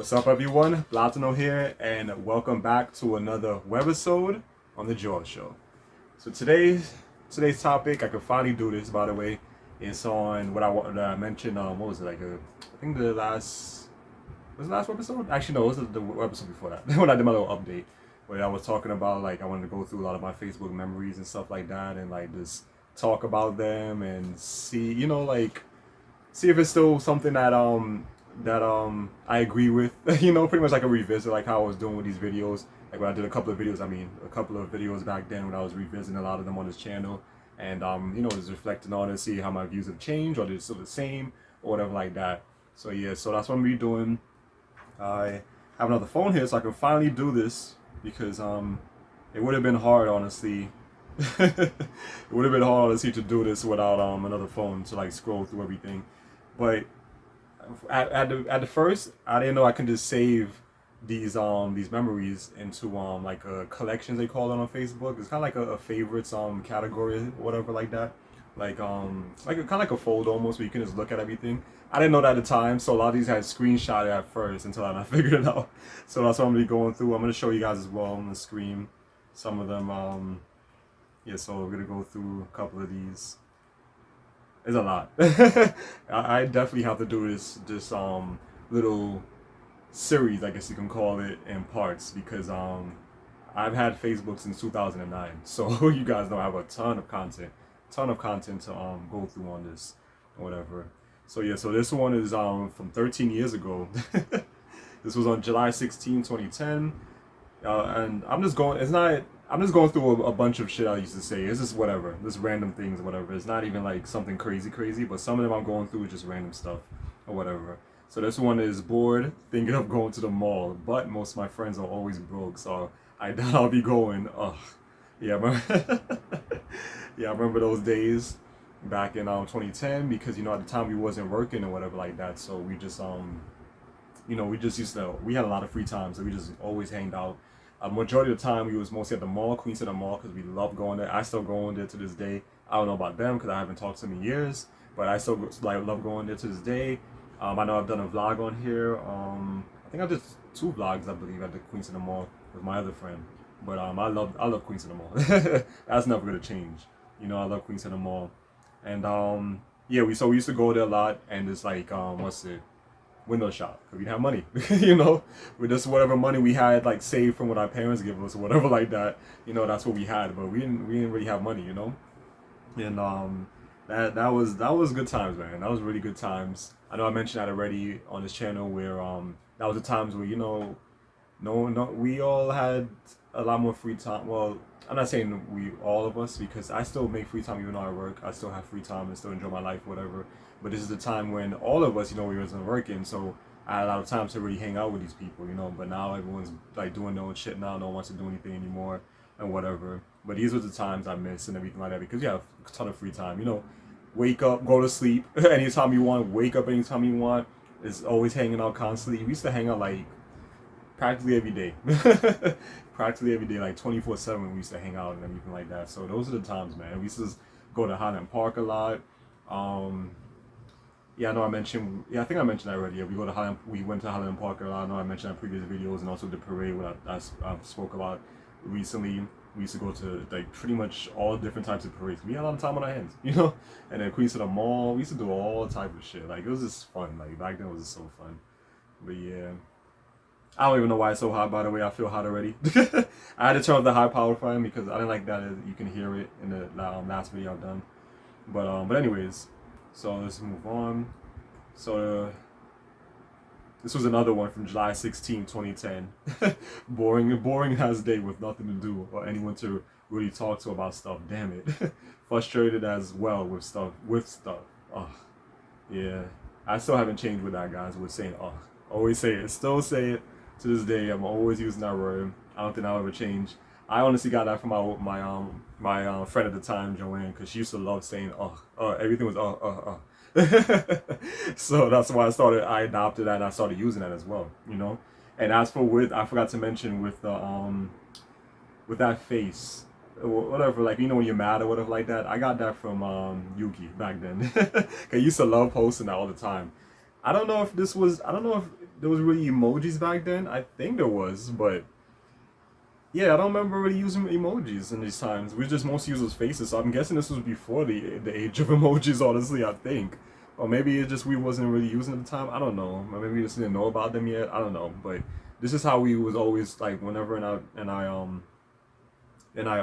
What's up, everyone? Platano here, and welcome back to another Webisode on the Jowell Show. So today's topic, I could finally do this. By the way, it's on what I mentioned. What was it like? I think the last was the last episode. Actually, no, it was the episode before that when I did my little update where I was talking about like I wanted to go through a lot of my Facebook memories and stuff like that, and like just talk about them and see, see if it's still something that I agree with. Pretty much like a revisit, like how I was doing with these videos. Like when I did a couple of videos, a couple of videos back then when I was revisiting a lot of them on this channel, and just reflecting on it, see how my views have changed or they're still the same or whatever like that. So yeah, so that's what I'm gonna be doing. I have another phone here, so I can finally do this because it would have been hard, honestly. It would have been hard, honestly, to do this without another phone to like scroll through everything. But at the first, I didn't know I can just save these memories into like collections, they call it on Facebook. It's kind of like a favorites category, whatever like that. Like a kind of like a folder almost, where you can just look at everything. I didn't know that at the time, so a lot of these had screenshotted at first until I figured it out. So that's what I'm gonna be going through. I'm gonna show you guys as well on the screen some of them. Yeah, so we're gonna go through a couple of these. It's a lot. I definitely have to do this little series, I guess you can call it, in parts because I've had Facebook since 2009, so you guys know I have a ton of content to go through on this or whatever. So yeah, so this one is from 13 years ago. This was on July 16, 2010. And I'm just going. I'm just going through a bunch of shit I used to say. It's just whatever, just random things, or whatever. It's not even like something crazy, but some of them I'm going through is just random stuff or whatever. So this one is bored, thinking of going to the mall, but most of my friends are always broke, so I doubt I'll be going. Ugh. Yeah, yeah, I remember those days back in 2010 because at the time we wasn't working or whatever like that. So we just we just we had a lot of free time, so we just always hanged out. Majority of the time, we was mostly at the mall, Queens Center Mall, because we love going there. I still go in there to this day. I don't know about them because I haven't talked to them in years, but I still love going there to this day. I know I've done a vlog on here. I think I did 2 vlogs, I believe, at the Queens Center Mall with my other friend. But I love Queens Center Mall. That's never gonna change. I love Queens Center Mall, and yeah, we used to go there a lot, and it's like window shop because we didn't have money. With just whatever money we had like saved from what our parents gave us or whatever like that. That's what we had, but we didn't really have money. And that was good times, man. That was really good times. I know I mentioned that already on this channel where that was the times where no, we all had a lot more free time. Well, I'm not saying all of us, because I still make free time even though I work. I still have free time and still enjoy my life, whatever. But this is the time when all of us, we wasn't working, so I had a lot of time to really hang out with these people, But now everyone's like doing their own shit now. No one wants to do anything anymore and whatever. But these were the times I miss and everything like that because you have a ton of free time. Wake up, go to sleep anytime you want. Wake up anytime you want. It's always hanging out constantly. We used to hang out like practically every day. Practically every day, like 24/7 we used to hang out and everything like that. So those are the times, man. We used to go to Highland Park a lot. Yeah, I know I mentioned, I think I mentioned that already. Yeah, we went to Highland Park a lot. I know I mentioned that in previous videos, and also the parade what I spoke about recently. We used to go to like pretty much all different types of parades. We had a lot of time on our hands, And then Queens to the mall, we used to do all type of shit. Like it was just fun. Like back then it was just so fun. But yeah. I don't even know why it's so hot, by the way. I feel hot already. I had to turn off the high power fan because I didn't like that. You can hear it in the last video I've done. But anyways, so let's move on. So this was another one from July 16, 2010. boring ass day with nothing to do or anyone to really talk to about stuff. Damn it. Frustrated as well with stuff. Oh, yeah. I still haven't changed with that, guys. With saying oh. Always say it. Still say it to this day. I'm always using that word. I don't think I'll ever change. I honestly got that from my friend at the time, Joanne, because she used to love saying everything was So that's why I adopted that and I started using that as well, And as for I forgot to mention with that face, whatever, like when you're mad or whatever like that. I got that from Yuki back then. I used to love posting that all the time. I don't know if there was really emojis back then. I think there was, but yeah, I don't remember really using emojis in these times. We just mostly use those faces, so I'm guessing this was before the age of emojis, honestly, I think. Or maybe it's just we wasn't really using at the time. I don't know. Or maybe we just didn't know about them yet. I don't know. But this is how we was always like whenever and I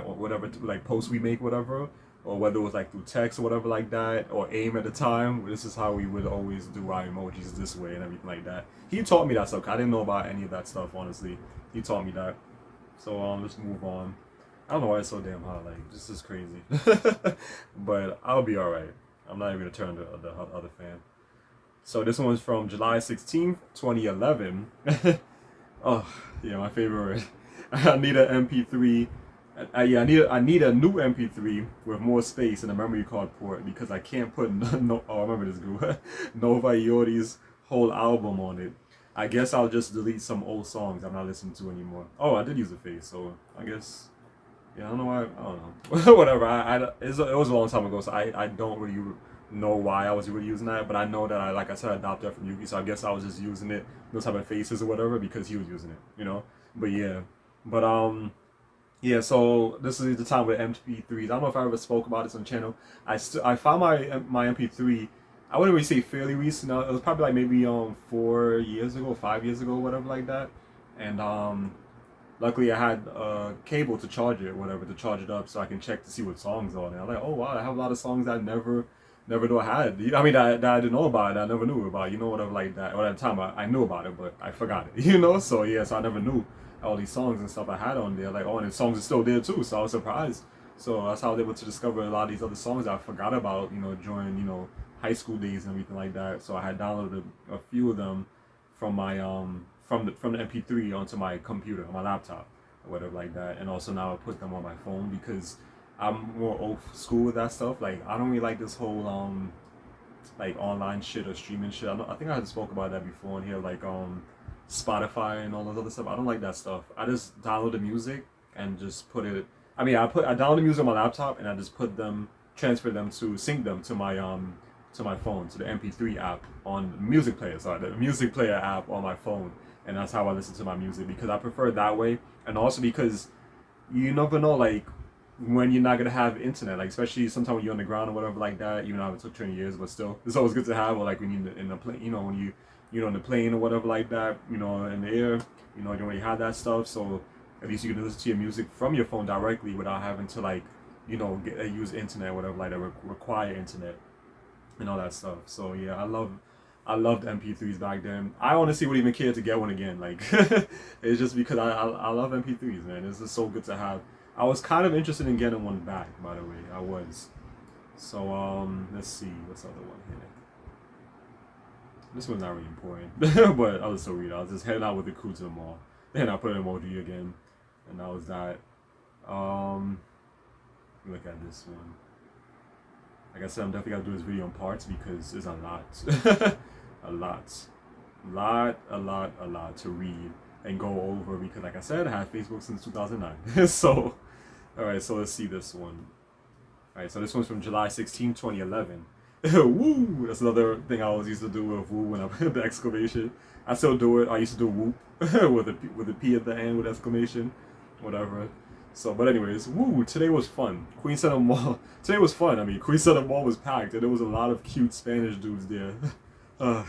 whatever like posts we make, whatever, or whether it was like through text or whatever like that, or AIM at the time. This is how we would always do our emojis this way and everything like that. He taught me that stuff. I didn't know about any of that stuff, honestly. He taught me that. So let's move on. I don't know why it's so damn hot. Like this is crazy, but I'll be all right. I'm not even gonna turn the other fan. So this one's from July 16th, 2011. Oh yeah, my favorite. I need an MP3. I need a new MP3 with more space and a memory card port because I can't put no. Oh, I remember this group. Nova Iordi's whole album on it. I guess I'll just delete some old songs I'm not listening to anymore. Oh, I did use a face, so I guess. Yeah, I don't know why. I don't know. Whatever. It was a long time ago, so I don't really know why I was really using that. But I know that like I said, I adopted it from Yuki, so I guess I was just using it, those type of faces or whatever, because he was using it, you know. But yeah, but yeah. So this is the time with MP3s. I don't know if I ever spoke about this on the channel. I found my MP3. I wouldn't really say fairly recent. It was probably like maybe 4 years ago, 5 years ago, whatever like that. And luckily I had a cable to charge it, whatever, to charge it up so I can check to see what songs are on it. I'm like, oh wow, I have a lot of songs I never knew I had. I mean, that I didn't know about it, that I never knew about, you know, whatever like that. Or at the time I knew about it, but I forgot it, you know? So yeah, so I never knew all these songs and stuff I had on there. Like, oh, and the songs are still there too, so I was surprised. So that's how I was able to discover a lot of these other songs that I forgot about, you know, during, you know, high school days and everything like that. So I had downloaded a few of them from my from the MP3 onto my computer, on my laptop, or whatever like that. And also now I put them on my phone because I'm more old school with that stuff. Like I don't really like this whole like online shit or streaming shit. I think I had spoke about that before in here, like Spotify and all that other stuff. I don't like that stuff. I just download the music and just put it. I mean, I download the music on my laptop and I just transfer them to sync them to my phone, to the MP3 app on the music player. Sorry, the music player app on my phone, and that's how I listen to my music because I prefer it that way, and also because you never know like when you're not gonna have internet, like especially sometimes when you're on the ground or whatever like that. Even though it took 20 years, but still, it's always good to have. Or like when you're in the plane, you know, when you know, on the plane or whatever like that, you know, in the air, you know, you don't really have that stuff. So at least you can listen to your music from your phone directly without having to like, you know, use internet or whatever like that, require internet and all that stuff. So yeah, I loved MP3s back then. I honestly would even care to get one again. Like it's just because I love MP3s, man. It's just so good to have. I was kind of interested in getting one back, by the way. I was. So let's see what's the other one here. This one's not really important, but I'll just read it. I was just heading out with the crew to the mall. Then I put an emoji again, and that was that. Look at this one. Like I said, I'm definitely gonna do this video in parts because there's a lot, a lot to read and go over. Because, like I said, I had Facebook since 2009. So, all right. So let's see this one. All right. So this one's from July 16, 2011. Woo! That's another thing I always used to do with woo when I put the exclamation. I still do it. I used to do whoop with a P at the end with exclamation, whatever. So, but anyways, woo! Today was fun. Queen Center Mall. Today was fun. I mean, Queen Center Mall was packed, and there was a lot of cute Spanish dudes there. But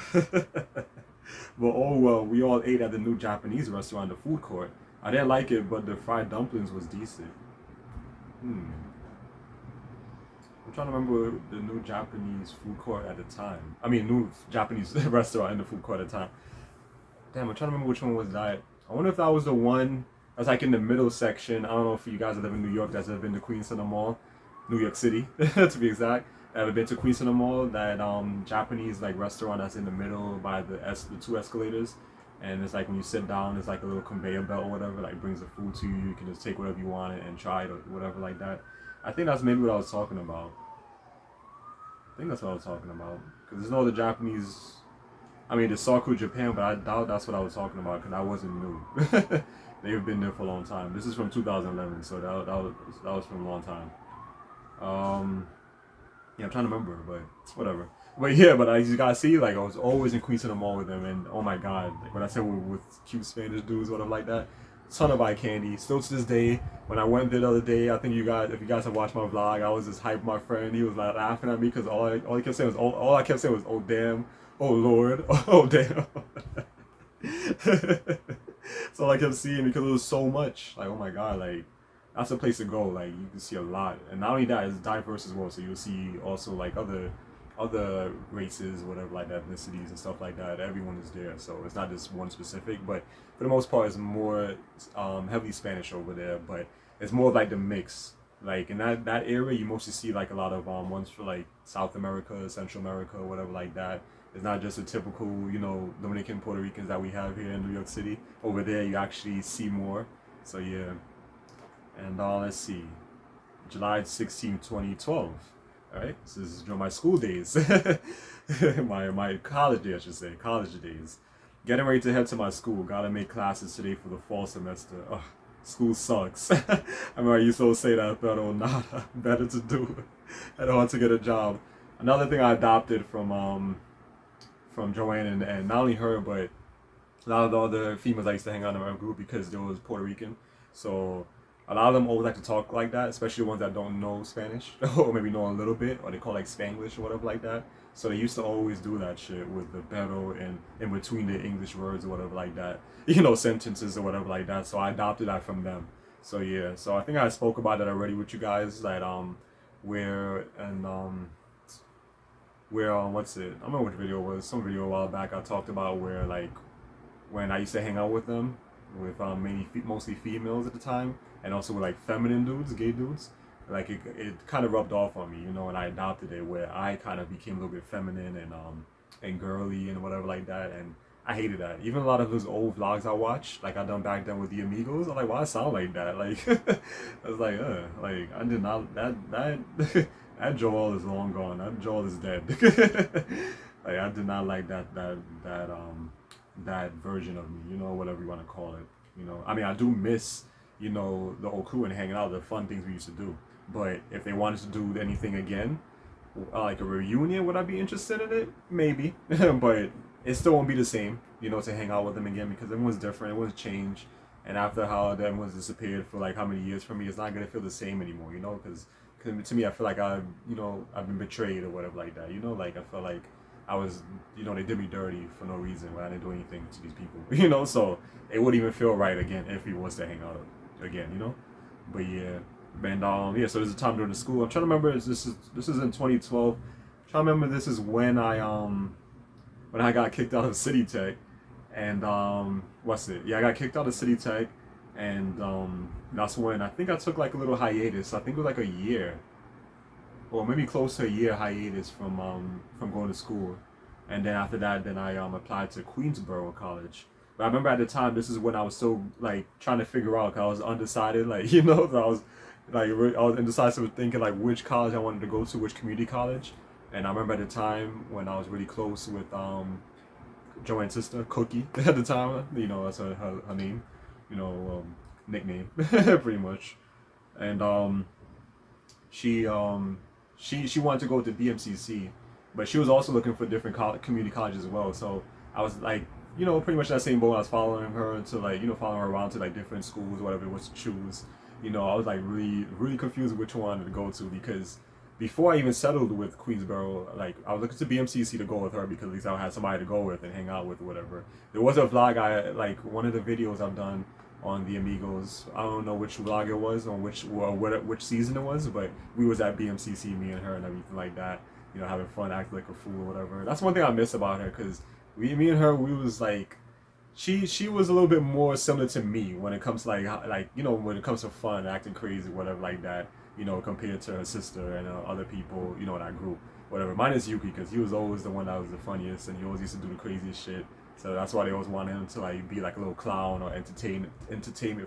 oh well, we all ate at the new Japanese restaurant, the food court. I didn't like it, but the fried dumplings was decent. I'm trying to remember the new Japanese food court at the time. I mean, new Japanese restaurant in the food court at the time. Damn, I'm trying to remember which one was that. I wonder if that was the one that's like in the middle section. I don't know if you guys that live in New York that's ever been to Queen Center Mall, New York City, to be exact. Ever been to Queen Center Mall? That Japanese like restaurant that's in the middle by the two escalators, and it's like when you sit down, it's like a little conveyor belt or whatever, like brings the food to you. You can just take whatever you want and try it or whatever like that. I think that's maybe what I was talking about. I think that's what I was talking about. Because there's no other Japanese. I mean, there's Saku Japan, but I doubt that's what I was talking about because I wasn't new. They've been there for a long time. This is from 2011, so that was from a long time. Yeah, I'm trying to remember, but whatever. But yeah, but as you guys see, like I was always in Queens in the mall with them, and oh my god, like when I said with cute Spanish dudes, whatever like that, ton of eye candy. Still to this day, when I went there the other day, I think you guys, if you guys have watched my vlog, I was just hyping my friend. He was like laughing at me because all he kept saying was all I kept saying was oh damn, oh lord, oh damn. So I kept seeing because it was so much. Like oh my god, like that's a place to go. Like you can see a lot, and not only that, it's diverse as well. So you'll see also like other races, whatever like that, ethnicities and stuff like that. Everyone is there, so it's not just one specific. But for the most part, it's more heavily Spanish over there. But it's more like the mix. Like in that area, you mostly see like a lot of ones for like South America, Central America, whatever like that. It's not just a typical, Dominican, Puerto Ricans that we have here in New York City. Over there, you actually see more. So yeah, and let's see, July 16, 2012. All right, this is during my school days, my college day, I should say, college days. Getting ready to head to my school. Gotta make classes today for the fall semester. Ugh, school sucks. I remember I used to say that, but oh, nada, better to do. I don't want to get a job. Another thing I adopted from Joanne and not only her, but a lot of the other females I used to hang out in my group because they was Puerto Rican. So a lot of them always like to talk like that, especially the ones that don't know Spanish or maybe know a little bit, or they call like Spanglish or whatever like that. So they used to always do that shit with the pero and in between the English words or whatever like that, sentences or whatever like that. So I adopted that from them. So yeah, so I think I spoke about that already with you guys, that where and where what's it? I don't remember which video it was. Some video a while back I talked about where like when I used to hang out with them, with mostly females at the time, and also with like feminine dudes, gay dudes. Like it kind of rubbed off on me, and I adopted it where I kind of became a little bit feminine and girly and whatever like that, and I hated that. Even a lot of those old vlogs I watched, like I done back then with the Amigos, I'm like, why I sound like that? Like I was like I did not that that Jowell is long gone. That Jowell is dead. Like I did not like that version of me, whatever you want to call it. I mean, I do miss, the whole crew and hanging out, the fun things we used to do. But if they wanted to do anything again, like a reunion, would I be interested in it? Maybe. But it still won't be the same, to hang out with them again because everyone's different, everyone's changed. And after how everyone's disappeared for like how many years from me, it's not going to feel the same anymore, because to me, I feel like I've been betrayed or whatever like that, like I felt like I was, they did me dirty for no reason when I didn't do anything to these people, so it wouldn't even feel right again if we was to hang out again, But yeah, and yeah, so there's a time during the school. I'm trying to remember. This is in 2012. I'm trying to remember. This is when I got kicked out of City Tech, and what's it? Yeah, I got kicked out of City Tech, and that's when I think I took like a little hiatus. I think it was like a year, or maybe close to a year hiatus from going to school, and then after that, then I applied to Queensborough College. But I remember at the time, this is when I was still like trying to figure out, 'cause I was undecided, like so I was indecisive, thinking like which college I wanted to go to, which community college. And I remember at the time when I was really close with Joanne's sister, Cookie, at the time, that's her name, nickname, pretty much. And she wanted to go to BMCC, but she was also looking for different community colleges as well. So I was like, pretty much that same boat. I was following her to like, following her around to like different schools, whatever it was to choose. I was like really, really confused which one to go to, because before I even settled with Queensborough, like I was looking to BMCC to go with her because at least I had somebody to go with and hang out with or whatever. There was a vlog one of the videos I've done on the Amigos. I don't know which vlog it was, on which season it was, but we was at BMCC, me and her and everything like that, having fun, acting like a fool or whatever. That's one thing I miss about her, because me and her, we was like, she was a little bit more similar to me when it comes to when it comes to fun, acting crazy, whatever like that, compared to her sister and other people, in that group, whatever. Minus Yuki, because he was always the one that was the funniest and he always used to do the craziest shit. So that's why they always wanted him to like be like a little clown or entertainment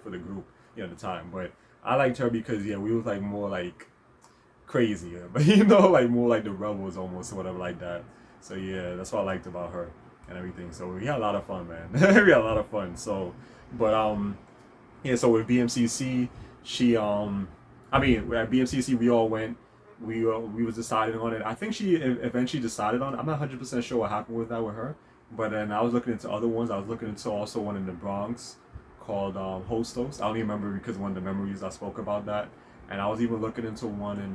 for the group, at the time. But I liked her because we was like more like crazy, but like more like the rebels almost or whatever like that. So yeah, that's what I liked about her and everything. So we had a lot of fun, man. We had a lot of fun. So, but yeah. So with BMCC, she at BMCC we all went. we was deciding on it. I think she eventually decided on it. I'm not 100% sure what happened with that with her. But then I was looking into other ones. I was looking into also one in the Bronx called Hostos. I only remember because one of the memories I spoke about that. And I was even looking into one in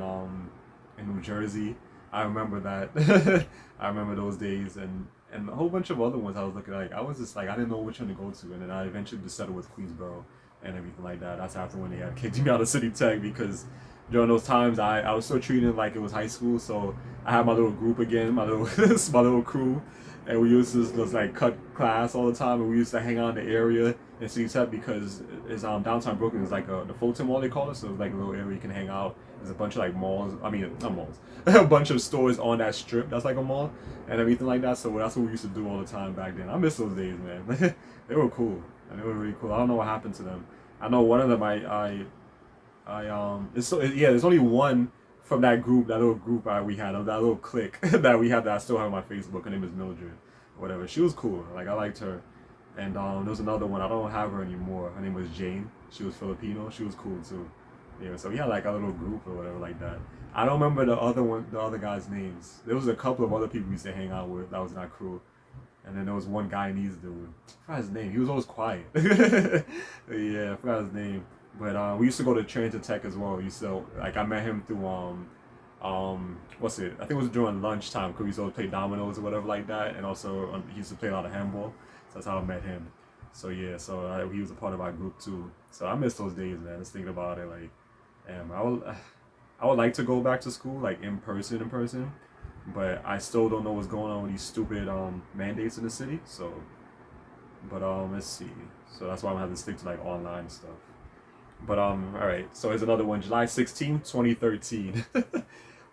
New Jersey. I remember that. I remember those days and a whole bunch of other ones I was looking at. Like I was just like I didn't know which one to go to, and then I eventually just settled with Queensboro and everything like that. That's after when they had kicked me out of City Tech because during those times I was still treating it like it was high school. So I had my little group again, my little my little crew, and we used to just like cut class all the time, and we used to hang out in the area in City Tech because it's downtown Brooklyn is like the Fulton Mall they call it, so it's like a little area you can hang out. There's a bunch of like malls, I mean not malls, a bunch of stores on that strip that's like a mall and everything like that. So that's what we used to do all the time back then. I miss those days, man. They were cool and they were really cool. I don't know what happened to them. I know one of them it's so yeah. There's only one from that group, that little group we had, of that little clique that we had that I still have on my Facebook. Her name is Mildred, whatever. She was cool. Like I liked her. And there was another one. I don't have her anymore. Her name was Jane. She was Filipino. She was cool too. Yeah. So we had like a little group or whatever like that. I don't remember the other one, the other guys' names. There was a couple of other people we used to hang out with. That was not crew. And then there was one guy in East dude. I forgot his name. He was always quiet. Yeah, I forgot his name. But we used to go to Transit Tech as well. We used to like I met him through what's it? I think it was during lunchtime because we used to always play dominoes or whatever like that. And also he used to play a lot of handball. So that's how I met him. So yeah, so he was a part of our group too. So I miss those days, man. Just thinking about it, like, damn, I would like to go back to school like in person, but I still don't know what's going on with these stupid mandates in the city. So, but let's see. So that's why I'm gonna have to stick to like online stuff. But all right. So here's another one. July 16th, 2013.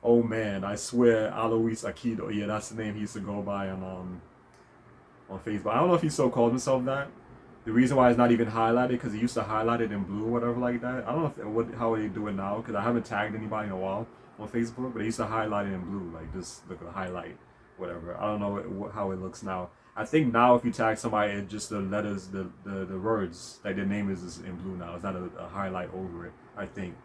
Oh man, I swear, Alois Akido. Yeah, that's the name he used to go by on Facebook. I don't know if he still calls himself that. The reason why it's not even highlighted because he used to highlight it in blue or whatever like that. I don't know how they do it now because I haven't tagged anybody in a while on Facebook, but they used to highlight it in blue, like just look at the highlight, whatever. I don't know how it looks now. I think now if you tag somebody, it just the letters, the words, like their name is in blue now. It's not a highlight over it, I think.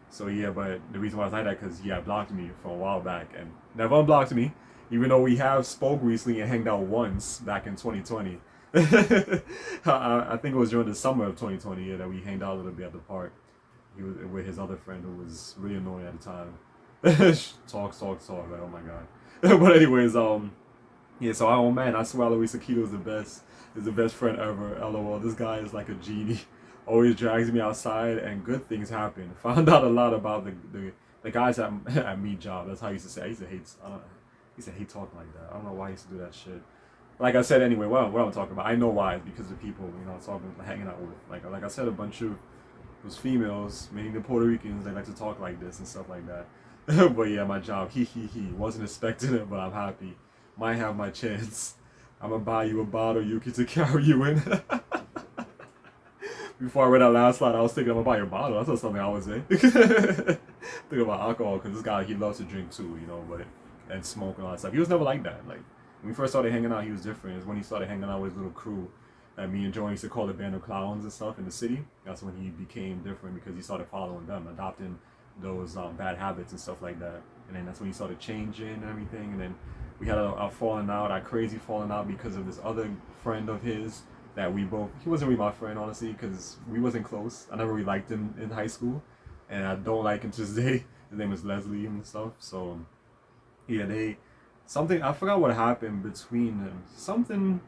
So yeah, but the reason why it's like that because he had blocked me for a while back and never unblocked me, even though we have spoke recently and hanged out once back in 2020. I think it was during the summer of 2020 that we hanged out a little bit at the park. He was with his other friend who was really annoying at the time. Talk. Like, oh my god. But anyways, yeah. So oh man, I swear Luis Akito is the best. Is the best friend ever. LOL. This guy is like a genie. Always drags me outside, and good things happen. Found out a lot about the guys at Meat Job. That's how he used to say. I used to hate. He used to hate talking like that. I don't know why he used to do that shit. Like I said, anyway, what I'm talking about, I know why. It's because of people, talking, hanging out with. Like I said, a bunch of those females, mainly the Puerto Ricans, they like to talk like this and stuff like that. But yeah, my job, he. Wasn't expecting it, but I'm happy. Might have my chance. I'm gonna buy you a bottle, Yuki, to carry you in. Before I read that last slide, I was thinking I'm gonna buy your bottle. That's not something I would say. Think about alcohol, because this guy, he loves to drink too, and smoke and all that stuff. He was never like that. Like, when we first started hanging out, he was different. It's when he started hanging out with his little crew that me and Joey used to call the band of clowns and stuff in the city. That's when he became different because he started following them, adopting those bad habits and stuff like that. And then that's when he started changing and everything. And then we had a falling out, a crazy falling out because of this other friend of his that he wasn't really my friend, honestly, because we wasn't close. I never really liked him in high school. And I don't like him to this day. His name is Leslie and stuff. So, yeah, I forgot what happened between them. Something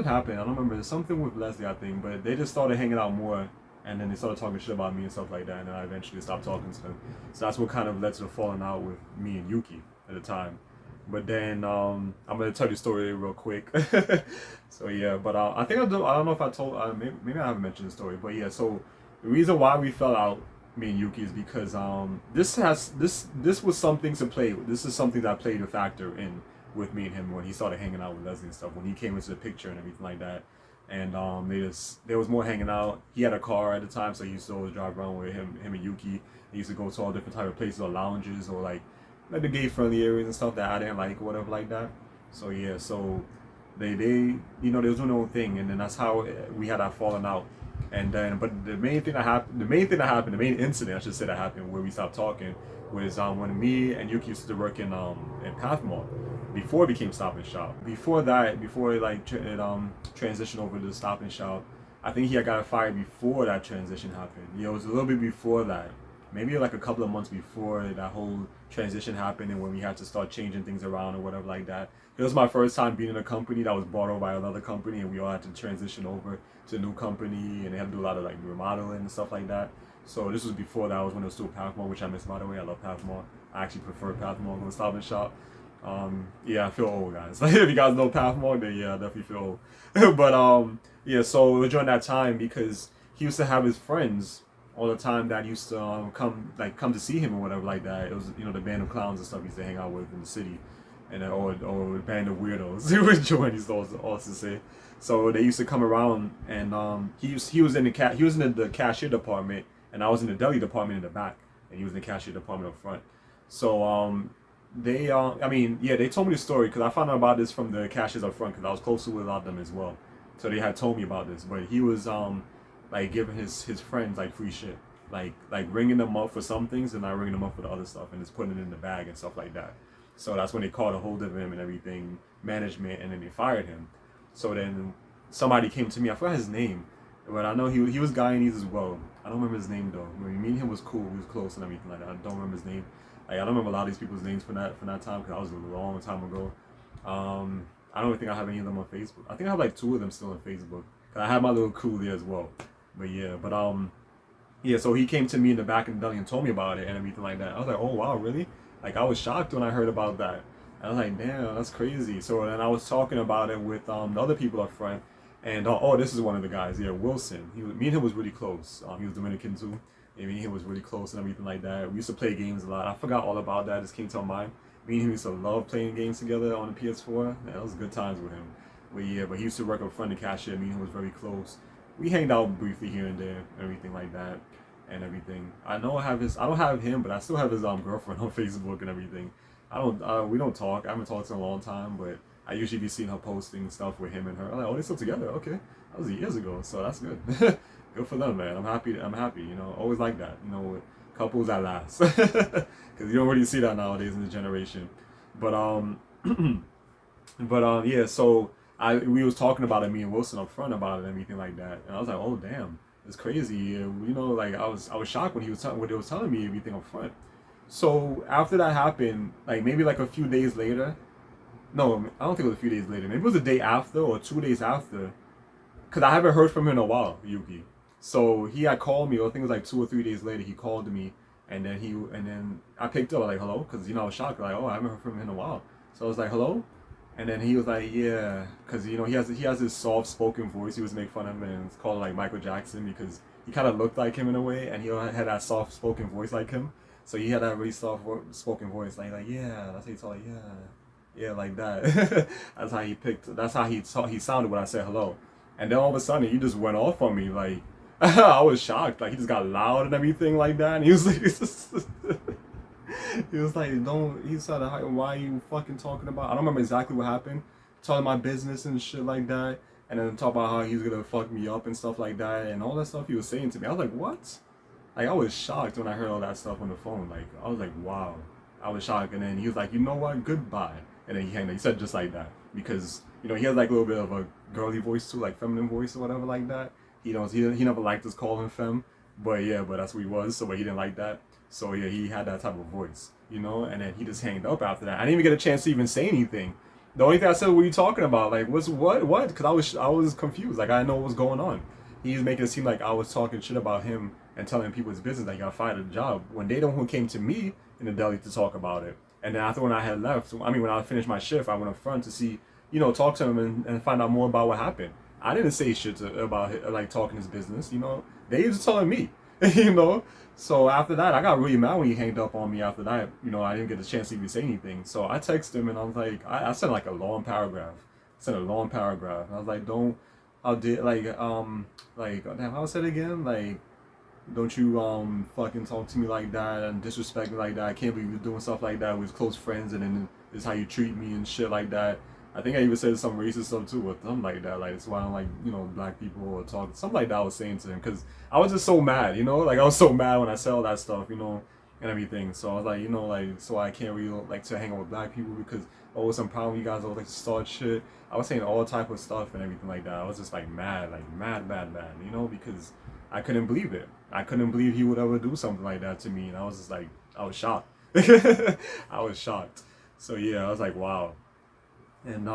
happened. I don't remember. There's something with Leslie, I think, but they just started hanging out more, and then they started talking shit about me and stuff like that, and then I eventually stopped talking to them. So that's what kind of led to the falling out with me and Yuki at the time. But then I'm gonna tell you the story real quick. So yeah, but I think I don't know if I told. Maybe I haven't mentioned the story, but yeah. So the reason why we fell out, me and Yuki, is because this was something to play with. This is something that played a factor in with me and him when he started hanging out with Leslie and stuff. When he came into the picture and everything like that, and there was more hanging out. He had a car at the time, so he used to always drive around with him and Yuki. He used to go to all different type of places or lounges or like the gay friendly areas and stuff that I didn't like or whatever like that. So yeah, so they was doing their own thing, and then that's how we had our falling out. And then, but the main incident I should say that happened where we stopped talking was when me and Yuki used to work in Pathmore before it became Stop and Shop. Before that, before it transitioned over to Stop and Shop, I think he had got fired before that transition happened. You know, it was a little bit before that, maybe like a couple of months before that whole transition happened, and when we had to start changing things around or whatever like that. It was my first time being in a company that was bought over by another company, and we all had to transition over to a new company, and they had to do a lot of like remodeling and stuff like that. So this was before that. Was when it was still Pathmore, which I miss, by the way. I love Pathmore. I actually prefer Pathmore over Stop and Shop. Yeah, I feel old, guys. Like, if you guys know Pathmore, then yeah, I definitely feel old. But yeah, so it was during that time because he used to have his friends all the time that used to come to see him or whatever like that. It was, you know, the band of clowns and stuff he used to hang out with in the city, and or a band of weirdos. Which Joanne used to also say. So they used to come around, and he was in the cashier department, and I was in the deli department in the back, and he was in the cashier department up front. So they told me the story because I found out about this from the cashiers up front because I was close with a lot of them as well. So they had told me about this, but he was like giving his friends like free shit, like ringing them up for some things and not ringing them up for the other stuff, and just putting it in the bag and stuff like that. So that's when they caught a hold of him and everything, management, and then they fired him. So then somebody came to me, I forgot his name, but I know he was Guyanese as well. I don't remember his name though. I mean, me and him was cool, we was close and everything like that. I don't remember his name. Like, I don't remember a lot of these people's names from that time because that was a long time ago. I don't even think I have any of them on Facebook. I think I have like 2 of them still on Facebook. Cause I have my little crew there as well. But yeah, yeah. So he came to me in the back of the deli and told me about it and everything like that. I was like, oh wow, really? Like, I was shocked when I heard about that. I was like, damn, that's crazy. So then I was talking about it with the other people up front, and this is one of the guys, yeah, Wilson. Me and him was really close. He was Dominican too. And me and him was really close and everything like that. We used to play games a lot. I forgot all about that. It just came to my mind. Me and him used to love playing games together on the PS4. Yeah, that was good times with him. But yeah, but he used to work up front of the cashier. Me and him was very close. We hanged out briefly here and there, everything like that, and everything. I don't have him, but I still have his girlfriend on Facebook and everything. We don't talk. I haven't talked in a long time, but I usually be seeing her posting stuff with him and her. I'm like, oh, they're still together. Okay, that was years ago, so that's good. Good for them, man. I'm happy. You know, always like that. You know, with couples that last, because you don't really see that nowadays in this generation. But yeah. So we was talking about it, me and Wilson up front about it and everything like that, and I was like, oh damn, it's crazy. You know, like I was shocked when when they was telling me everything up front. So after that happened, like maybe like a few days later. No, I don't think it was a few days later. Maybe it was a day after or 2 days after, because I haven't heard from him in a while, Yuki. So he had called me. I think it was like 2 or 3 days later. He called me, and then I picked up like hello, because you know I was shocked, like, oh, I haven't heard from him in a while. So I was like, hello, and then he was like, yeah, because you know he has this soft spoken voice. He was make fun of him and it's called like Michael Jackson because he kind of looked like him in a way, and he had that soft spoken voice like him. So he had that really soft spoken voice, like yeah, that's how he talk, like yeah, like that. That's how he picked. That's how he sounded when I said hello, and then all of a sudden he just went off on me like. I was shocked. Like, he just got loud and everything like that. And he was like, he was like, he said, why are you fucking talking about? I don't remember exactly what happened. Talking about business and shit like that. And then talk about how he was gonna fuck me up and stuff like that. And all that stuff he was saying to me. I was like, what? Like, I was shocked when I heard all that stuff on the phone. Like, I was like, wow. I was shocked. And then he was like, you know what? Goodbye. And then he hanged up. He said just like that. Because, you know, he has like a little bit of a girly voice too, like feminine voice or whatever like that. He never liked us calling femme, but that's what he was. So he didn't like that. So yeah, he had that type of voice, you know. And then he just hanged up after that. I didn't even get a chance to even say anything. The only thing I said, "What are you talking about? Like, what?" Because I was confused. Like, I didn't know what was going on. He was making it seem like I was talking shit about him and telling people his business that he got fired at the job when they the one who came to me in the deli to talk about it. And then after when I had left, when I finished my shift, I went up front to see, you know, talk to him and find out more about what happened. I didn't say shit about like talking his business, you know. They was telling me, you know. So after that, I got really mad when he hanged up on me. After that, you know, I didn't get a chance to even say anything. So I texted him and I was like, I sent like a long paragraph. And I was like, damn, how I said it again? Like, don't you fucking talk to me like that and disrespect me like that. I can't believe you're doing stuff like that with close friends and then this is how you treat me and shit like that. I think I even said some racist stuff too, or something like that. Like, it's why I don't like, black people or talk. Something like that I was saying to him, because I was just so mad, Like, I was so mad when I said all that stuff, and everything. So I was like, like, so I can't really like to hang out with black people because, oh, some problem, you guys always like to start shit. I was saying all type of stuff and everything like that. I was just like mad, mad, because I couldn't believe it. I couldn't believe he would ever do something like that to me. And I was just like, I was shocked. I was shocked. So yeah, I was like, wow. And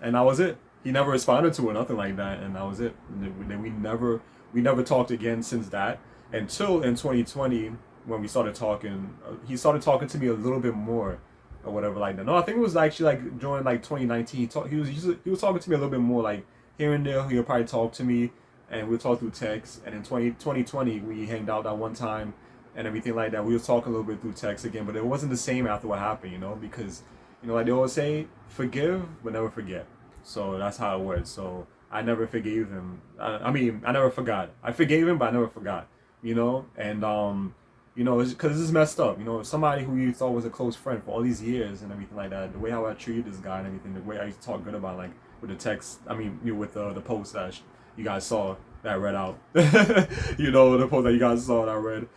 and that was it. He never responded to it, nothing like that, and that was it. And then we never talked again since that, until in 2020 when we started talking. He started talking to me a little bit more, or whatever like that. No, I think it was actually like during like 2019. He was talking to me a little bit more, like here and there. He'll probably talk to me, and we'll talk through text. And in 2020 we hanged out that one time, and everything like that. We was talking a little bit through text again, but it wasn't the same after what happened, because like they always say, forgive but never forget. So that's how it was. So I never forgave him. I mean, I never forgot. I forgave him, but I never forgot. And it's because this is messed up. Somebody who you thought was a close friend for all these years and everything like that. The way how I treated this guy and everything, the way I used to talk good about, like with the text. I mean, with the post that you guys saw that I read out. The post that you guys saw that I read.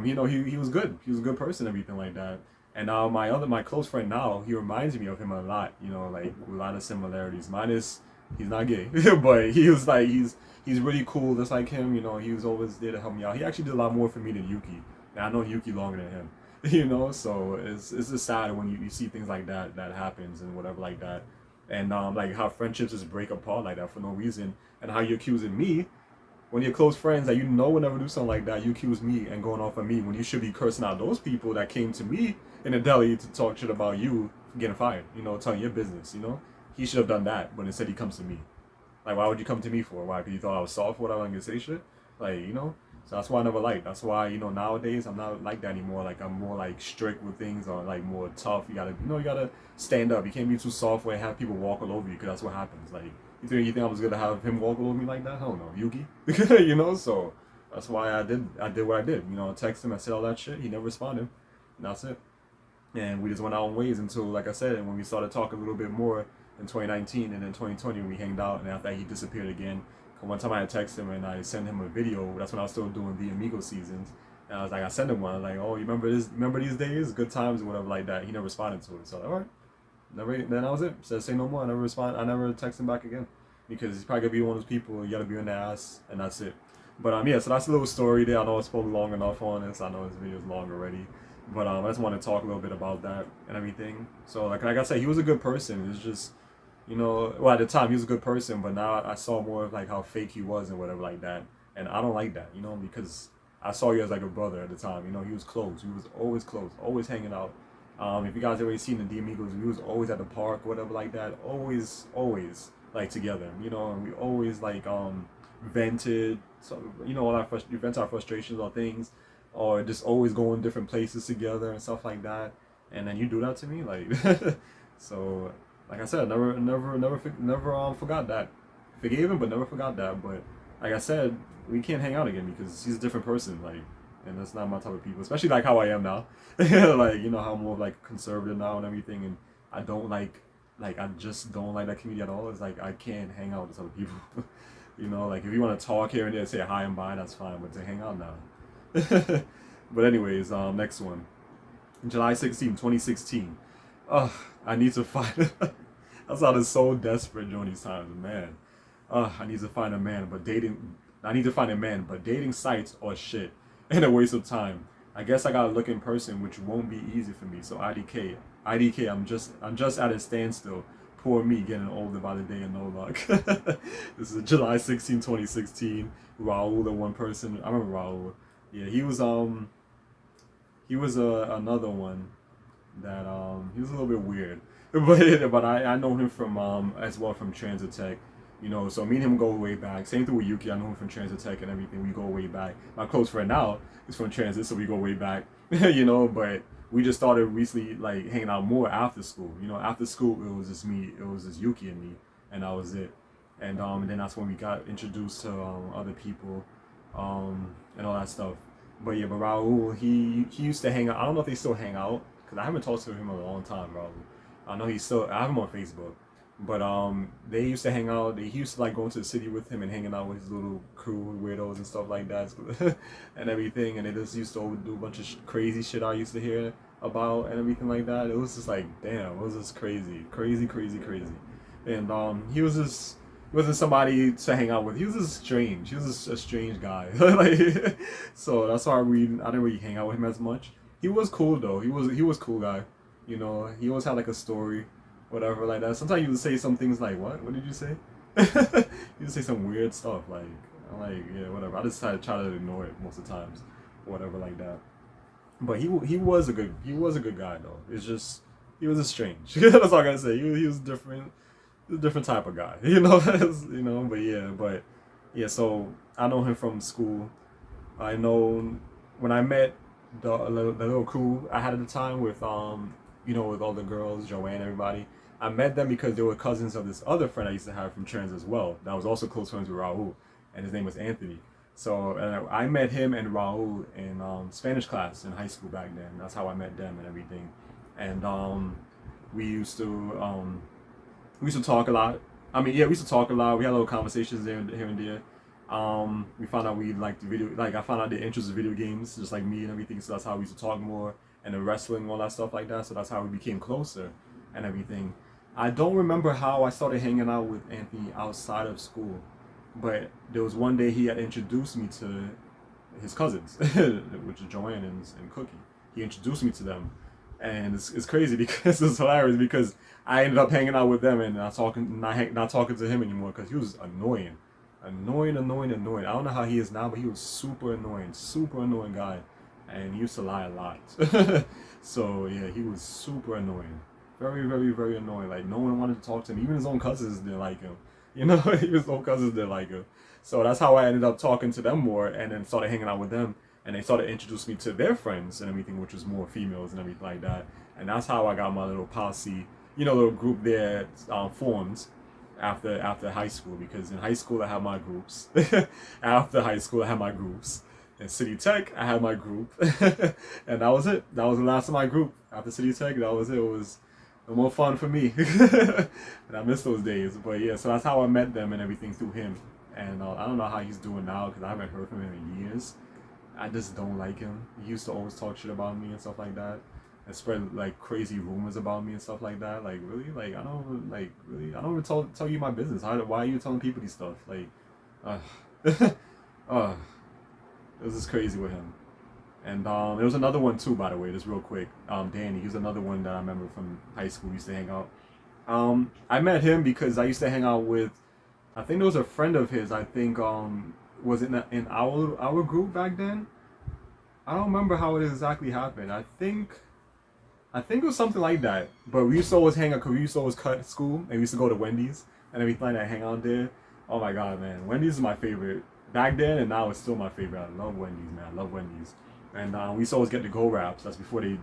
He was good. He was a good person, everything like that. And now my close friend now, he reminds me of him a lot, like a lot of similarities. Minus he's not gay, but he was like he's really cool, just like him. He was always there to help me out. He actually did a lot more for me than Yuki. And I know Yuki longer than him, So it's just sad when you see things like that happens and whatever like that, and like how friendships just break apart like that for no reason, and how you're accusing me when you're close friends that would never do something like that. You accuse me and going off on me when you should be cursing out those people that came to me in the deli to talk shit about you getting fired, telling your business, He should have done that, but instead he comes to me. Like, why would you come to me for? Why? Because you thought I was soft for whatever, I can say shit? Like, So that's why I never liked. That's why, nowadays I'm not like that anymore. Like, I'm more like strict with things, or like more tough. You gotta stand up. You can't be too soft where have people walk all over you, because that's what happens. Like, you think I was gonna have him walk all over me like that? Hell no, Yuki. So that's why I did what I did. I text him, I said all that shit. He never responded. And that's it. And we just went our own ways until, like I said, and when we started talking a little bit more in 2019, and then 2020 we hanged out, and after that he disappeared again. One time I had texted him and I sent him a video. That's when I was still doing the Amigo seasons. And I was like, I sent him one. I was like, oh, you remember this? Remember these days? Good times or whatever like that. He never responded to it. So, all right. Then that was it. Said say no more. I never texted him back again, because he's probably gonna be one of those people you gotta be in the ass, and that's it. But yeah, so that's a little story there. I know I spoke long enough on this. I know this video is long already, but I just want to talk a little bit about that and everything. So like I said, he was a good person. It's just, well, at the time he was a good person, but now I saw more of like how fake he was and whatever like that, and I don't like that, because I saw you as like a brother at the time. He was close. He was always close, always hanging out. If you guys ever seen the D Amigos, we was always at the park, whatever like that. Always like together, and we always like vented, so all our vent our frustrations on things, or just always going different places together and stuff like that. And then you do that to me, like, so like I said, never forgot that. Forgave him, but never forgot that. But like I said, we can't hang out again because he's a different person, like. And that's not my type of people, especially like how I am now. Like, how I'm more like conservative now and everything, and I don't like I just don't like that community at all. It's like I can't hang out with other people. Like if you want to talk here and there, say hi and bye, that's fine, but to hang out now. But anyways, next one. July 16, 2016. I need to find I sounded so desperate during these times, man. I need to find a man, but dating sites are shit. And a waste of time. I guess I gotta look in person, which won't be easy for me. So IDK, I'm just at a standstill. Poor me, getting older by the day and no luck. This is July 16, 2016. Raul, the one person I remember Raul. Yeah, he was another one that he was a little bit weird, but I know him from as well from Transit Tech. So me and him go way back. Same thing with Yuki. I know him from Transit Tech and everything. We go way back. My close friend now is from Transit, so we go way back. But we just started recently, like, hanging out more after school. After school, it was just me. It was just Yuki and me, and that was it. And then that's when we got introduced to other people, and all that stuff. But yeah, but Raul, he used to hang out. I don't know if they still hang out, because I haven't talked to him in a long time, Raul. I know I have him on Facebook, but they used to hang out. He used to like going to the city with him and hanging out with his little crew, weirdos and stuff like that, and everything. And they just used to do a bunch of crazy shit I used to hear about and everything like that. It was just like, damn, it was just crazy, crazy, crazy, crazy. And he wasn't somebody to hang out with. He was just strange. He was just a strange guy. Like, so that's why I didn't really hang out with him as much. He was cool though. He was cool guy. You know, he always had like a story, whatever like that. Sometimes he would say some things like, "What? What did you say?" He would say some weird stuff like, I'm like, yeah, whatever. I just try to ignore it most of the times, whatever like that. But he was a good guy though. It's just he was a strange. That's all I gotta say. He was different. He was a different type of guy. You know, you know. But yeah. So I know him from school. I know when I met the little crew I had at the time with you know, with all the girls, Joanne, everybody. I met them because they were cousins of this other friend I used to have from trans as well. That was also close friends with Raul, and his name was Anthony. So I met him and Raul in Spanish class in high school back then. That's how I met them and everything. And we used to talk a lot. I mean, yeah, we used to talk a lot. We had little conversations here and there. We found out we liked I found out the interest in video games, just like me and everything. So that's how we used to talk more, and the wrestling, all that stuff like that. So that's how we became closer and everything. I don't remember how I started hanging out with Anthony outside of school, but there was one day he had introduced me to his cousins, which is Joanne and Cookie. He introduced me to them, and it's crazy because it's hilarious because I ended up hanging out with them and not talking to him anymore because he was annoying. Annoying. I don't know how he is now, but he was super annoying guy, and he used to lie a lot. So yeah, he was super annoying, very annoying. Like no one wanted to talk to him. Even his own cousins didn't like him. You know, even his own cousins didn't like him. So that's how I ended up talking to them more, and then started hanging out with them, and they started introducing me to their friends and everything, which was more females and everything like that. And that's how I got my little posse, you know, little group there formed after high school, because in high school I had my groups. After high school I had my groups. In City Tech I had my group. And that was it. That was the last of my group. After City Tech, that was it. It was more fun for me. And I miss those days. But yeah, so that's how I met them and everything, through him. And I don't know how he's doing now because I haven't heard from him in years. I just don't like him. He used to always talk shit about me and stuff like that, and spread like crazy rumors about me and stuff like that. Like really, like I don't even tell you my business. Why are you telling people these stuff? Like, it was just crazy with him. And there was another one too, by the way, just real quick. Danny, he was another one that I remember from high school. We used to hang out. I met him because I used to hang out with, I think there was a friend of his. I think was in our group back then. I don't remember how it exactly happened. I think it was something like that. But we used to always hang out because we used to always cut school and we used to go to Wendy's and everything and hang out there. Oh my god, man, Wendy's is my favorite back then, and now it's still my favorite. I love Wendy's, man. I love Wendy's. And we used to always get the Go Wraps. That's before they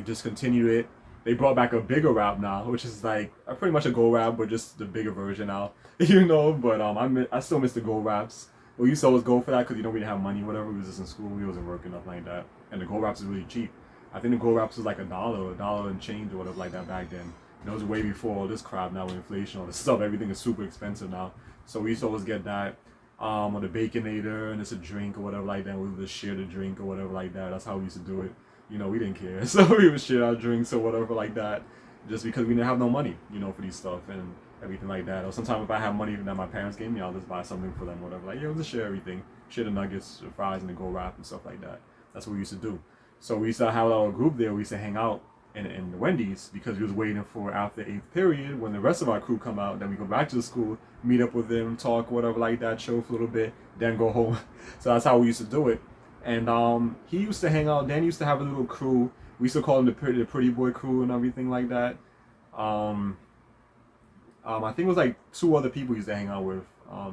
discontinued it. They brought back a bigger wrap now, which is like pretty much a Go Wrap, but just the bigger version now, you know. But I still miss the Go Wraps. We used to always go for that because, you know, we didn't have money, whatever. We was just in school, we wasn't working, nothing like that. And the Go Wraps is really cheap. I think the Go Wraps was like a dollar and change or whatever like that back then. And it was way before all this crap now with inflation, all this stuff. Everything is super expensive now. So we used to always get that. Or the Baconator, and it's a drink or whatever like that. We would just share the drink or whatever like that. That's how we used to do it. You know, we didn't care. So we would share our drinks or whatever like that, just because we didn't have no money, you know, for these stuff and everything like that. Or sometimes if I have money that my parents gave me, I'll just buy something for them, whatever. Like, yeah, we'll just share everything. Share the nuggets, the fries, and the Go Wrap and stuff like that. That's what we used to do. So we used to have our group there. We used to hang out in the Wendy's because we was waiting for after 8th period when the rest of our crew come out. Then we go back to the school, meet up with them, talk, whatever like that, chill for a little bit, then go home. So that's how we used to do it. And he used to hang out. Dan used to have a little crew. We used to call him the pretty boy crew and everything like that. I think it was like 2 other people he used to hang out with. I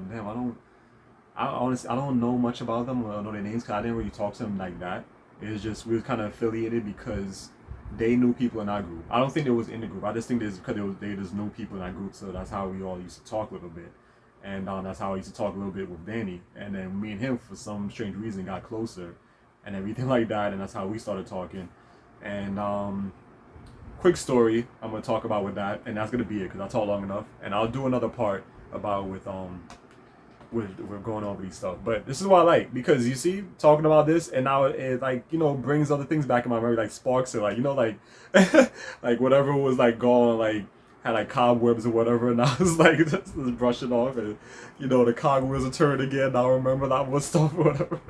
honestly don't know much about them. I don't know their names because I didn't really talk to them like that. It was just we were kind of affiliated because they knew people in our group. I don't think they was in the group. I just think it's because they just knew people in our group. So that's how we all used to talk a little bit. And that's how I used to talk a little bit with Danny. And then me and him, for some strange reason, got closer and everything like that. And that's how we started talking. And quick story I'm gonna talk about with that, and that's gonna be it because I talked long enough, and I'll do another part about with going over these stuff. But this is what I like, because you see, talking about this, and now it like, you know, brings other things back in my memory, like sparks it, like, you know, like like whatever was like gone, like had like cobwebs or whatever, and I was like just brush it off, and you know the cogwheels are turned again. Now I remember that was stuff or whatever.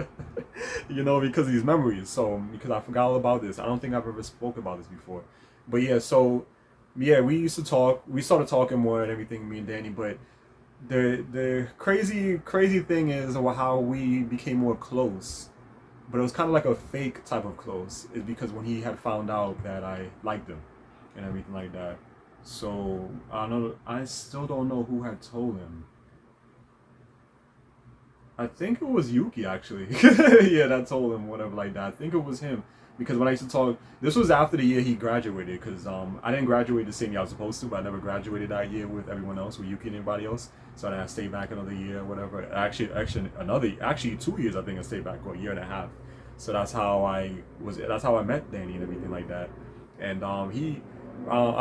You know, because of these memories. So because I forgot all about this. I don't think I've ever spoke about this before. But yeah, so yeah, we used to talk. We started talking more and everything, me and Danny. But the crazy thing is how we became more close. But it was kind of like a fake type of close. Is because when he had found out that I liked him and everything like that. So I don't know. I still don't know who had told him. I think it was Yuki actually. Yeah, that told him whatever like that. I think it was him, because when I used to talk, this was after the year he graduated. Because I didn't graduate the same year I was supposed to, but I never graduated that year with everyone else, with Yuki and everybody else. So then I stayed back another year, or whatever. Actually 2 years I think I stayed back, or a year and a half. So that's how I was. That's how I met Danny and everything like that. And I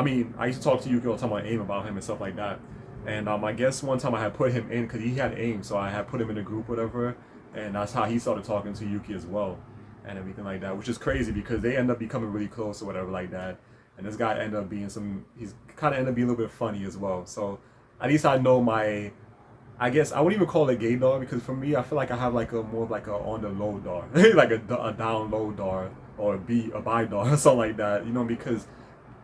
mean, I used to talk to Yuki all the time on AIM about him and stuff like that. And I guess one time I had put him in because he had AIM, so I had put him in a group, whatever. And that's how he started talking to Yuki as well, and everything like that, which is crazy because they end up becoming really close or whatever like that. And this guy ended up being he's kind of ended up being a little bit funny as well. So at least I know my, I guess I wouldn't even call it gay dog, because for me I feel like I have like a more of like a on the low dog, like a down low dog, or a bi dog or something like that. You know, because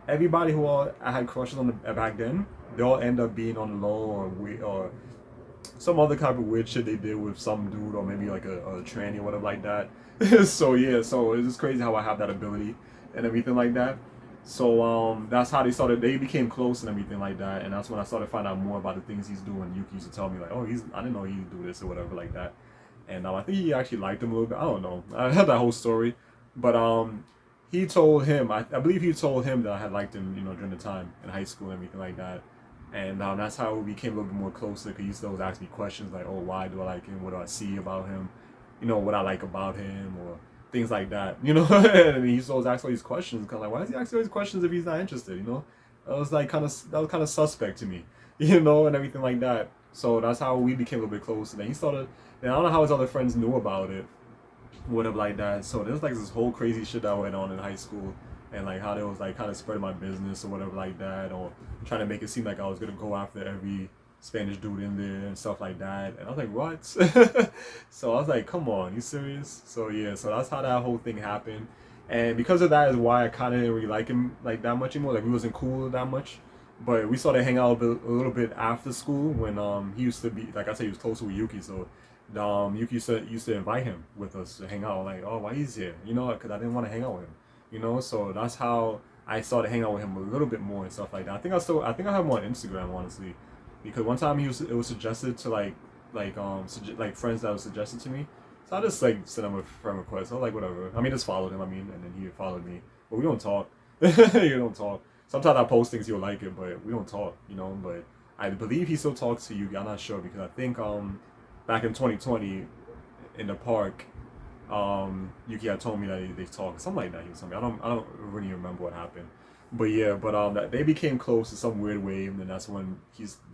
everybody who I had crushes on back then, they all end up being on the low, or some other type of weird shit they did with some dude, or maybe like a tranny or whatever like that. So yeah, so it's just crazy how I have that ability and everything like that. So that's how they became close and everything like that, and that's when I started finding out more about the things he's doing. Yuki used to tell me like, oh, I didn't know he'd do this or whatever like that. And I think he actually liked him a little bit. I don't know. I had that whole story, but he told him, I believe he told him that I had liked him, you know, during the time in high school and everything like that. And that's how we became a little bit more closer, because he used to always ask me questions like, oh, why do I like him? What do I see about him? You know, what I like about him, or things like that, you know? And he used to always ask all these questions, because like, why is he asking all these questions if he's not interested, you know? That was kind of suspect to me, you know, and everything like that. So that's how we became a little bit closer. Then he started, and I don't know how his other friends knew about it, whatever like that. So there's like this whole crazy shit that went on in high school, and like how they was like kind of spreading my business or whatever like that, or trying to make it seem like I was gonna go after every Spanish dude in there and stuff like that. And I was like, what? So I was like, come on, you serious? So yeah, so that's how that whole thing happened. And because of that is why I kind of didn't really like him like that much anymore. Like we wasn't cool that much. But we started hanging out a little bit after school, when he used to be, like I said, he was closer with Yuki. So Yuki used to invite him with us to hang out. Like, oh, why he's here? You know, because I didn't want to hang out with him. You know, so that's how I started hanging out with him a little bit more and stuff like that. I think I have him on Instagram, honestly, because one time it was suggested to like friends that was suggested to me. So I just like sent him a friend request. I was like, whatever. I mean, just followed him. I mean, and then he followed me. But we don't talk. You don't talk. Sometimes I post things, he'll like it, but we don't talk. You know, but I believe he still talks to you. I'm not sure, because I think back in 2020 in the park, Yuki had told me that they talked, something like that. He was telling me. I don't really remember what happened, but yeah, but that they became close in some weird way, and then that's when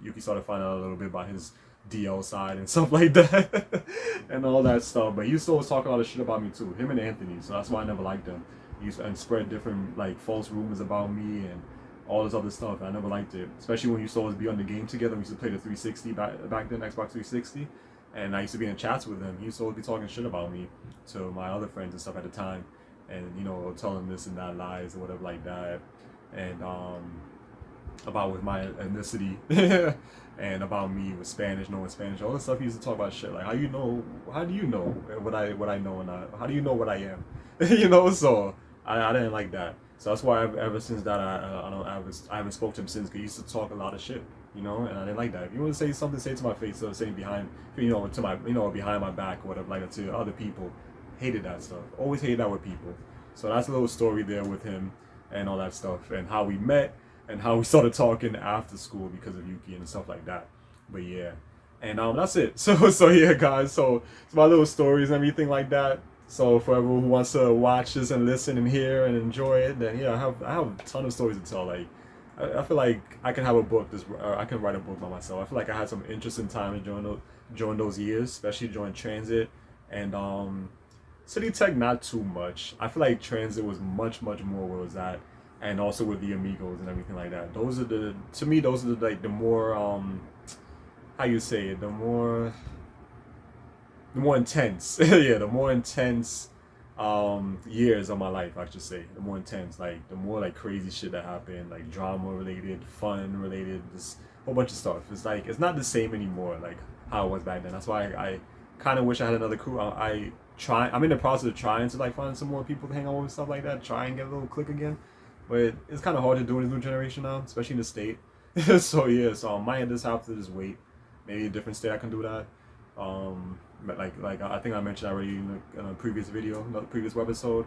Yuki started finding out a little bit about his DL side and stuff like that, and all that stuff. But he used to always talk a lot of shit about me too, him and Anthony. So that's why I never liked them. He used to, and spread different like false rumors about me and all this other stuff. I never liked it, especially when you used to always be on the game together. We used to play the 360 back then, Xbox 360. And I used to be in chats with him. He used to always be talking shit about me to my other friends and stuff at the time, and you know, telling this and that lies or whatever like that, and about with my ethnicity, and about me with Spanish, knowing Spanish, all this stuff. He used to talk about shit like, how do you know what I know, and how do you know what I am, you know? So I didn't like that. So that's why ever since that I haven't spoke to him since, because he used to talk a lot of shit, you know, and I didn't like that. If you want to say something, say it to my face, or saying behind, you know, to my, you know, behind my back or whatever, like to other people. Hated that stuff. Always hated that with people. So that's a little story there with him and all that stuff, and how we met and how we started talking after school because of Yuki and stuff like that. But yeah, and that's it. So yeah, guys. So it's my little stories and everything like that. So for everyone who wants to watch this and listen and hear and enjoy it, then yeah, I have a ton of stories to tell. Like I feel like I can have a book this or I can write a book by myself. I feel like I had some interesting times during those years, especially during transit and city tech not too much. I feel like transit was much more where it was at, and also with the amigos and everything like that. Those are the to me those are the like the more how you say it, the more intense yeah, the more intense years of my life, I should say. The more intense, like the more like crazy shit that happened, like drama related, fun related, just a whole bunch of stuff. It's like it's not the same anymore like how it was back then. That's why I kind of wish I had another crew. I'm in the process of trying to like find some more people to hang out with and stuff like that, try and get a little click again, but it's kind of hard to do in this new generation now, especially in the state. So yeah, so I might just have to just wait. Maybe a different state I can do that. But like I think I mentioned already in a previous video, another previous webisode.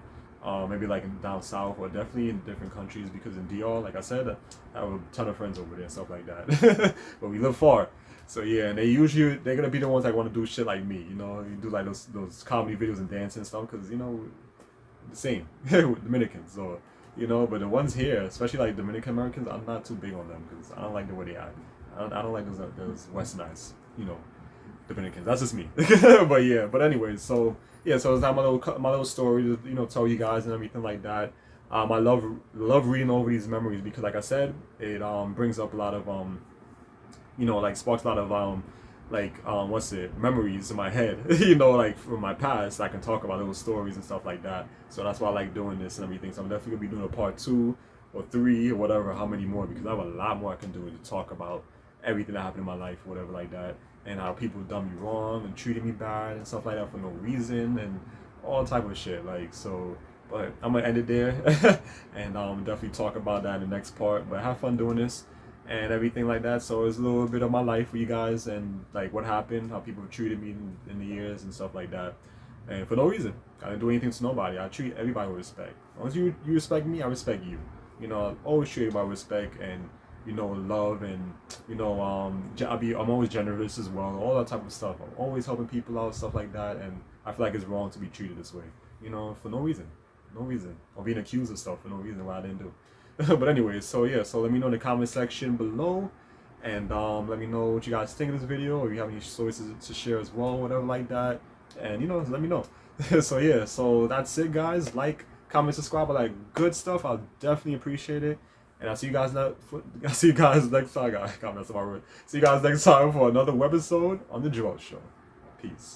Maybe like in down south or definitely in different countries, because in DR, like I said, I have a ton of friends over there and stuff like that. But we live far, so yeah, and they're gonna be the ones that want to do shit like me, you know, you do like those comedy videos and dancing and stuff, because you know the same with Dominicans, so you know. But the ones here, especially like Dominican Americans, I'm not too big on them because I don't like the way they act. I don't like those westernized, you know, Dominicans. That's just me. But yeah, but anyways, so yeah, so it's not my little story to, you know, tell you guys and everything like that. I love reading over these memories because, like I said, it brings up a lot of you know, like sparks a lot of what's it, memories in my head, you know, like from my past. I can talk about those stories and stuff like that. So that's why I like doing this and everything. So I'm definitely gonna be doing a part 2 or 3 or whatever, how many more, because I have a lot more I can do to talk about everything that happened in my life, whatever like that, and how people done me wrong and treated me bad and stuff like that for no reason and all type of shit. Like, so, but I'm gonna end it there and definitely talk about that in the next part. But have fun doing this and everything like that. So it's a little bit of my life for you guys and like what happened, how people have treated me in the years and stuff like that. And for no reason, I didn't do anything to nobody. I treat everybody with respect. As long as you respect me, I respect you. You know, I always treat everybody with respect and, you know, love, and you know, I'm always generous as well, all that type of stuff. I'm always helping people out, stuff like that, and I feel like it's wrong to be treated this way, you know, for no reason, or being accused of stuff for no reason what I didn't do. But anyways, so yeah, so let me know in the comment section below, and let me know what you guys think of this video, or you have any stories to share as well, whatever like that, and you know, let me know. So yeah, so that's it, guys. Like, comment, subscribe, all that good stuff. I'll definitely appreciate it. And I'll see you guys next time, guys. God, that's my word. See you guys next time for another webisode on the Jowell Show. Peace.